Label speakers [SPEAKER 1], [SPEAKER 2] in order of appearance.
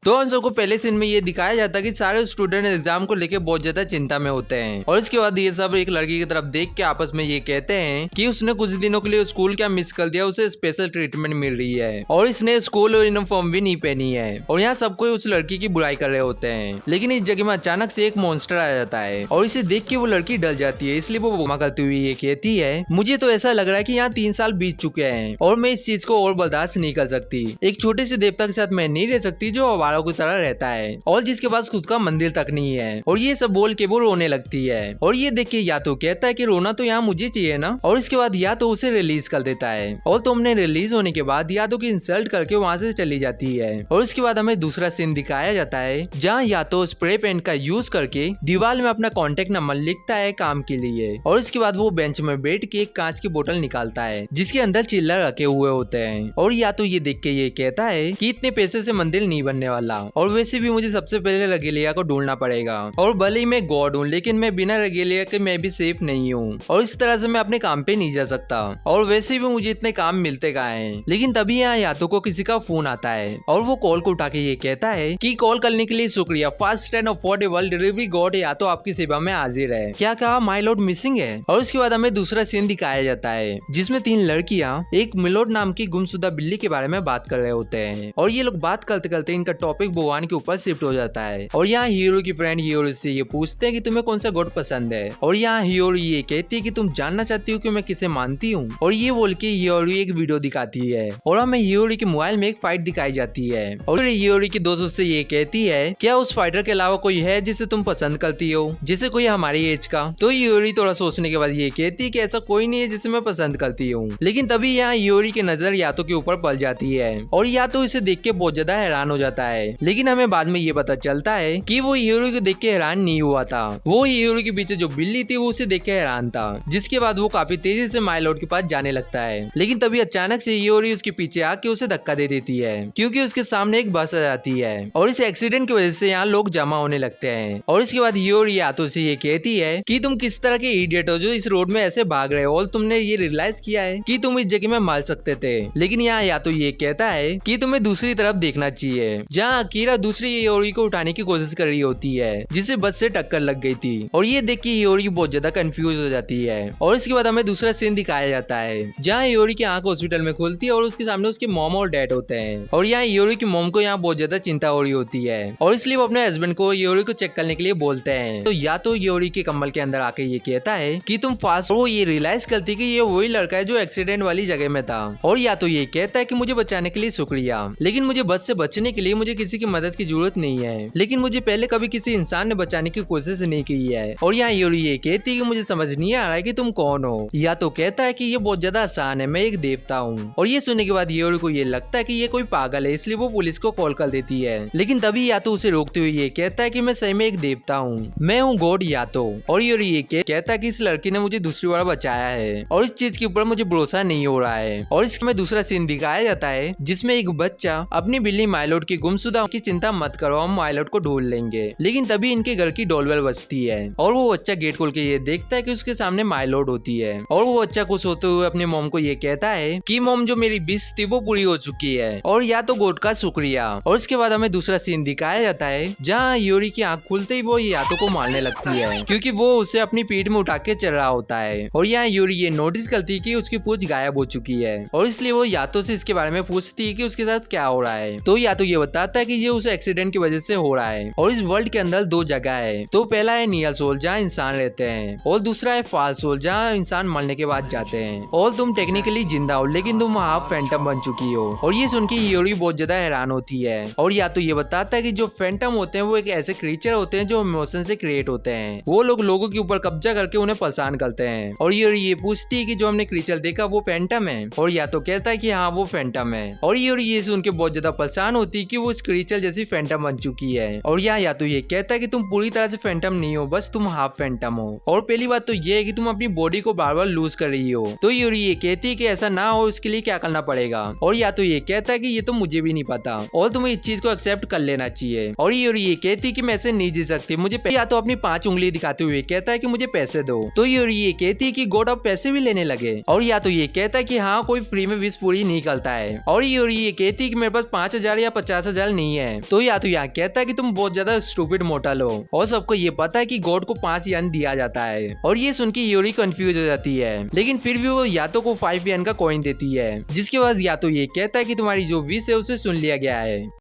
[SPEAKER 1] तो हम सबको पहले सीन में ये दिखाया जाता है कि सारे स्टूडेंट एग्जाम को लेके बहुत ज्यादा चिंता में होते हैं और इसके बाद ये सब एक लड़की की तरफ देख के आपस में ये कहते हैं कि उसने कुछ दिनों के लिए स्कूल क्या मिस कर दिया, उसे स्पेशल ट्रीटमेंट मिल रही है और इसने स्कूल यूनिफॉर्म भी नहीं पहनी है और यहाँ सब कोई उस लड़की की बुराई कर रहे होते हैं। लेकिन इस जगह में अचानक से एक मॉन्स्टर आ जाता है और इसे देख के वो लड़की डर जाती है, इसलिए वो बोमा करती हुई ये कहती है मुझे तो ऐसा लग रहा है कि यहाँ 3 साल बीत चुके हैं और मैं इस चीज को और बर्दाश्त नहीं कर सकती। एक छोटे से देवता के साथ मैं नहीं रह सकती जो आवारों की तरह रहता है और जिसके पास खुद का मंदिर तक नहीं है। और ये सब बोल के वो रोने लगती है और ये देख के या तो कहता है कि रोना तो यहाँ मुझे चाहिए ना, और इसके बाद या तो उसे रिलीज कर देता है और तुमने रिलीज होने के बाद या तो की इंसल्ट करके वहाँ से चली जाती है। और इसके बाद हमें दूसरा सीन दिखाया जाता है जहाँ या तो स्प्रे पेन का यूज करके दीवार में अपना कॉन्टेक्ट नंबर लिखता है काम के लिए और इसके बाद वो बेंच में बैठ के एक कांच की बोतल निकालता है जिसके अंदर चिल्लर रखे हुए होते हैं और या तो ये देख के ये कहता है कि इतने पैसे से मंदिर नहीं बनने वाला और वैसे भी मुझे सबसे पहले रेगेलिया को ढूंढना पड़ेगा और भले ही मैं गॉड हूँ लेकिन मैं बिना रेगेलिया के मैं भी सेफ नहीं हूँ और इस तरह से मैं अपने काम पे नहीं जा सकता और वैसे भी मुझे इतने काम मिलते कहाँ हैं। लेकिन तभी यहाँ यातो को किसी का फोन आता है और वो कॉल को उठा के ये कहता है कि कॉल करने के लिए शुक्रिया, fast and affordable delivery God या तो आपकी सेवा में हाजिर है। क्या कहा माय लॉर्ड मिसिंग है। और उसके बाद हमें दूसरा सीन दिखाया जाता है जिसमें 3 लड़कियां एक मिलोड नाम की गुमशुदा बिल्ली के बारे में बात कर रहे होते हैं और ये लोग बात करते करते इनका टॉपिक भगवान के ऊपर शिफ्ट हो जाता है और यहाँ हीरो की फ्रेंड हीरो से ये पूछते हैं कि तुम्हें कौन सा गॉड पसंद है और यहाँ हीरो ये कहती है कि तुम जानना चाहती हो कि मैं किसे मानती हूँ और ये बोल के हीरो एक वीडियो दिखाती है और हमें हीरो के मोबाइल में एक फाइट दिखाई जाती है और हीरो की दोस्त उससे ये कहती है क्या उस फाइटर के अलावा कोई है जिसे तुम पसंद करती हो, जैसे कोई हमारी एज का। तो हीरो थोड़ा सोचने के बाद ये कहती है कि ऐसा कोई नहीं है जिसे मैं पसंद करती हूँ। लेकिन तभी यहाँ हीरो की नजर यातो के ऊपर पड़ जाती है और यातो इसे देख के बहुत ज्यादा हैरान हो जाता है। लेकिन हमें बाद में ये पता चलता है कि वो हीरो को देख के हैरान नहीं हुआ था, वो हीरो के पीछे जो बिल्ली थी वो उसे देख के हैरान था, जिसके बाद वो काफी तेजी से माय लॉर्ड के पास जाने लगता है। लेकिन तभी अचानक से हीरो उसके पीछे आके उसे धक्का दे देती है क्योंकि उसके सामने एक बस आ जाती है और इस एक्सीडेंट की वजह से यहाँ लोग जमा होने लगते हैं। और इसके बाद हीरो यातो से ये कहती है कि तुम किस तरह के इडियट हो जो इस रोड में ऐसे भाग रहे हो और तुमने ये रियलाइज किया है कि तुम इस जगह में मर सकते थे। लेकिन यहाँ या तो ये कहता है कि तुम्हें दूसरी तरफ देखना चाहिए जहाँ अकीरा दूसरी योरी को उठाने की कोशिश कर रही होती है जिसे बस से टक्कर लग गई थी और ये देख के योरी बहुत ज्यादा कंफ्यूज हो जाती है। और इसके बाद हमें दूसरा सीन दिखाया जाता है जहाँ योरी की आंख हॉस्पिटल में खुलती है और उसके सामने उसके मॉम और डैड होते हैं और यहाँ योरी की मॉम को यहाँ बहुत ज्यादा चिंता हो रही होती है और इसलिए वो अपने हस्बैंड को योरी को चेक करने के लिए बोलते हैं। तो या तो योरी के कम्बल के अंदर आके ये कहता है कि तुम फास्ट, वो ये रियलाइज करती कि ये वही लड़का है जो एक्सीडेंट वाली जगह में था और या तो ये कहता है कि मुझे बचाने के लिए शुक्रिया, लेकिन मुझे बस से बचने के लिए मुझे किसी की मदद की जरूरत नहीं है, लेकिन मुझे पहले कभी किसी इंसान ने बचाने की कोशिश नहीं की है। और यहाँ योरी ये कहती है कि मुझे समझ नहीं आ रहा है कि तुम कौन हो। या तो कहता है कि ये बहुत ज्यादा आसान है, मैं एक देवता हूँ। और ये सुनने के बाद योरी को ये लगता है कि ये कोई पागल है, इसलिए वो पुलिस को कॉल कर देती है। लेकिन तभी या तो उसे रोकते हुए ये कहता है कि मैं सही में एक देवता हूँ, मैं हूँ गॉड यातो। और योरी ये कहता है कि इस लड़की ने मुझे दूसरी बार बचाया है और इस चीज के ऊपर मुझे भरोसा नहीं हो रहा है। और इसमें दूसरा सीन दिखाया जाता है जिसमें एक बच्चा अपनी बिल्ली माय लॉर्ड की गुमशुदा की चिंता मत करो, हम माय लॉर्ड को ढूंढ लेंगे। लेकिन तभी इनके घर की डोरबेल बजती है और वो बच्चा गेट खोल के ये देखता है कि उसके सामने माय लॉर्ड होती है और वो बच्चा खुश होते हुए अपने मॉम को ये कहता है कि मॉम जो मेरी विश थी वो पूरी हो चुकी है और या तो गॉड का शुक्रिया। और इसके बाद हमें दूसरा सीन दिखाया जाता है जहाँ योरी की आंख खुलते ही वो यातो को मारने लगती है क्योंकि वो उसे अपनी पीठ में उठा के चल रहा होता है। और यहाँ योरी ये नोटिस करती है कि उसकी पूंछ गायब हो चुकी है और इसलिए वो यातो से इसके बारे में पूछती है कि उसके साथ क्या हो रहा है। तो यातो ये बताता है कि ये उस एक्सीडेंट की वजह से हो रहा है और इस वर्ल्ड के अंदर 2 जगह है। तो पहला है नियल सोल जहाँ इंसान रहते हैं और दूसरा है फाल्स सोल जहाँ इंसान मरने के बाद जाते हैं। और तुम टेक्निकली जिंदा हो लेकिन तुम हाफ फैंटम बन चुकी हो। और ये सुन के योरी बहुत ज्यादा हैरान होती है और या तो ये बताता है कि जो फैंटम होते हैं वो एक ऐसे क्रीचर होते हैं जो इमोशन से क्रिएट होते हैं, वो लोग लोगों के ऊपर कब्जा करके उन्हें परेशान करते हैं। और ये पूछती है कि जो हमने क्रीचर देखा वो फैंटम है और या तो कहता है कि हाँ वो फैंटम है। और ये सुन के बहुत ज्यादा परेशान होती है कि वो इस क्रीचर जैसी फैंटम बन चुकी है। और या तो ये कहता है कि तुम पूरी तरह से फैंटम नहीं हो, बस तुम हाफ फैंटम हो। और पहली बात तो ये है कि तुम अपनी बॉडी को बार बार लूज कर रही हो। तो ये कहती है कि ऐसा ना हो इसके लिए क्या करना पड़ेगा। और या तो ये कहता है कि ये तो मुझे भी नहीं पता और तुम्हें इस चीज को एक्सेप्ट कर लेना चाहिए। और ये कहती है कि मैं ऐसे नहीं जी सकती, मुझे या तो अपनी 5 उंगली दिखाते हुए कहता है कि मुझे पैसे दो। तो ये कहती है कि गॉड अब पैसे भी लेने लगे। और या तो ये कहता है कि हाँ कोई फ्री में विश पूरी नहीं करता है। और ये कहती है कि मेरे पास 5,000 या 50,000 नहीं है। तो यहाँ कहता है कि तुम बहुत ज्यादा स्टूपिड मोटल हो और सबको ये पता है कि गॉड को 5 यन दिया जाता है। और ये सुन के यूरी कंफ्यूज हो जाती है, लेकिन फिर भी वो यातो को 5 यन का कॉइन देती है, जिसके बाद यातो ये कहता है कि तुम्हारी जो विश है उसे सुन लिया गया है।